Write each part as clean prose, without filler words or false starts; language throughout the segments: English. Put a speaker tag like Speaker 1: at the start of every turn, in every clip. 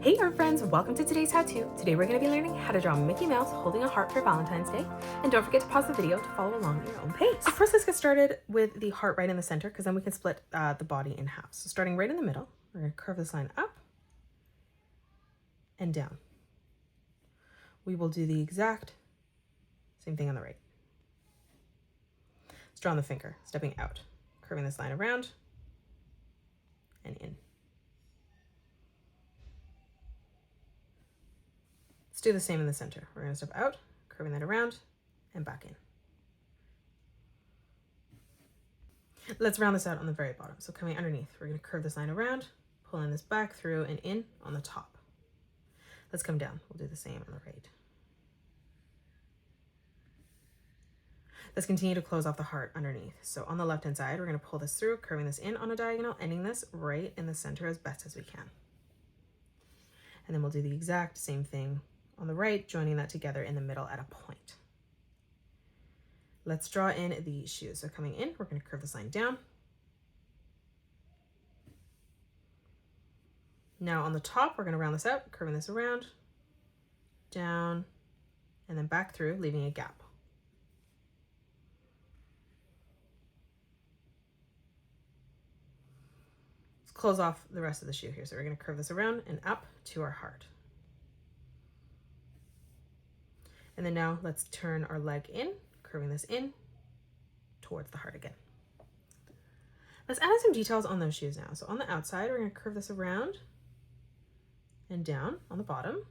Speaker 1: Hey art friends, welcome to today's how-to. Today we're going to be learning how to draw Mickey Mouse holding a heart for Valentine's Day. And don't forget to pause the video to follow along at your own pace. So first let's get started with the heart right in the center, because then we can split the body in half. So starting right in the middle, we're going to curve this line up and down. We will do the exact same thing on the right. Let's draw on the finger, stepping out, curving this line around and in. Let's do the same in the center. We're going to step out, curving that around and back in. Let's round this out on the very bottom. So coming underneath, we're going to curve this line around, pulling this back through and in on the top. Let's come down. We'll do the same on the right. Let's continue to close off the heart underneath. So on the left-hand side, we're going to pull this through, curving this in on a diagonal, ending this right in the center as best as we can. And then we'll do the exact same thing on the right, joining that together in the middle at a point. Let's draw in the shoes. So coming in, we're going to curve this line down. Now on the top, we're going to round this out, curving this around, down, and then back through, leaving a gap. Let's close off the rest of the shoe here. So we're going to curve this around and up to our heart. And then now let's turn our leg in, curving this in towards the heart again. Let's add in some details on those shoes now. So on the outside, we're going to curve this around and down on the bottom.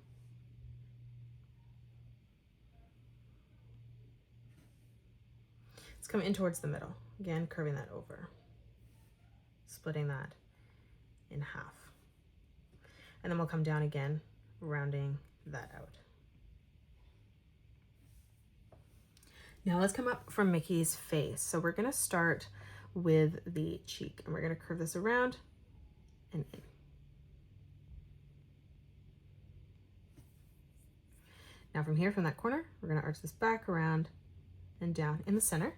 Speaker 1: Let's come in towards the middle. Again, curving that over, splitting that in half. And then we'll come down again, rounding that out. Now let's come up from Mickey's face. So we're going to start with the cheek and we're going to curve this around and in. Now from here, from that corner, we're going to arch this back around and down in the center.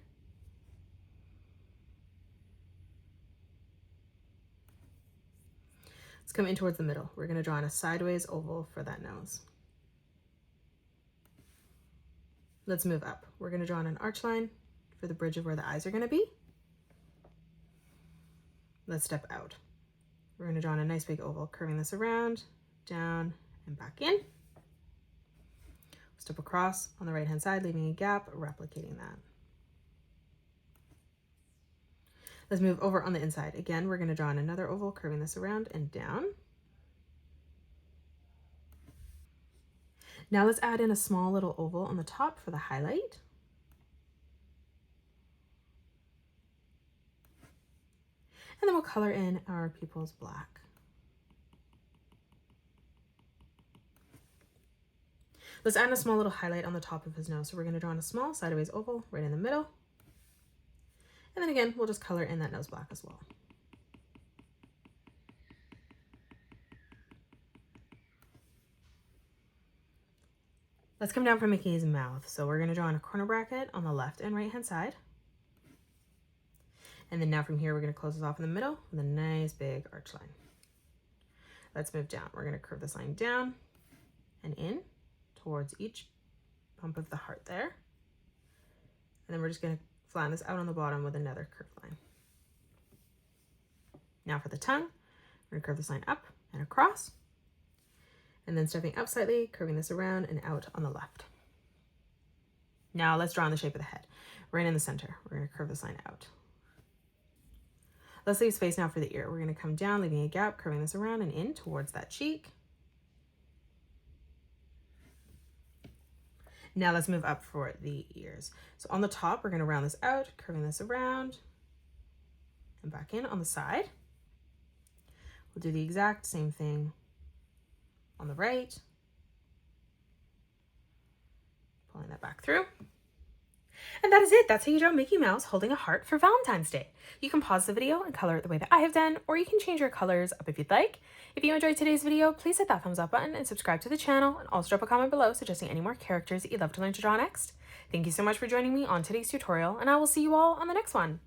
Speaker 1: Let's come in towards the middle. We're going to draw in a sideways oval for that nose. Let's move up. We're going to draw in an arch line for the bridge of where the eyes are going to be. Let's step out. We're going to draw in a nice big oval, curving this around, down, and back in. Step across on the right-hand side, leaving a gap, replicating that. Let's move over on the inside. Again, we're going to draw in another oval, curving this around and down. Now let's add in a small little oval on the top for the highlight. And then we'll color in our pupils black. Let's add in a small little highlight on the top of his nose. So we're going to draw in a small sideways oval right in the middle. And then again, we'll just color in that nose black as well. Let's come down from Mickey's mouth. So we're going to draw in a corner bracket on the left and right hand side. And then now from here, we're going to close this off in the middle with a nice big arch line. Let's move down. We're going to curve this line down and in towards each bump of the heart there. And then we're just going to flatten this out on the bottom with another curved line. Now for the tongue, we're going to curve this line up and across. And then stepping up slightly, curving this around and out on the left. Now let's draw in the shape of the head. Right in the center, we're going to curve this line out. Let's leave space now for the ear. We're going to come down, leaving a gap, curving this around and in towards that cheek. Now let's move up for the ears. So on the top, we're going to round this out, curving this around and back in on the side. We'll do the exact same thing on the right, pulling that back through. And that is it. That's how you draw Mickey Mouse holding a heart for Valentine's Day. You can pause the video and color it the way that I have done, or you can change your colors up if you'd like. If you enjoyed today's video, please hit that thumbs up button and subscribe to the channel, and also drop a comment below suggesting any more characters that you'd love to learn to draw next. Thank you so much for joining me on today's tutorial, and I will see you all on the next one.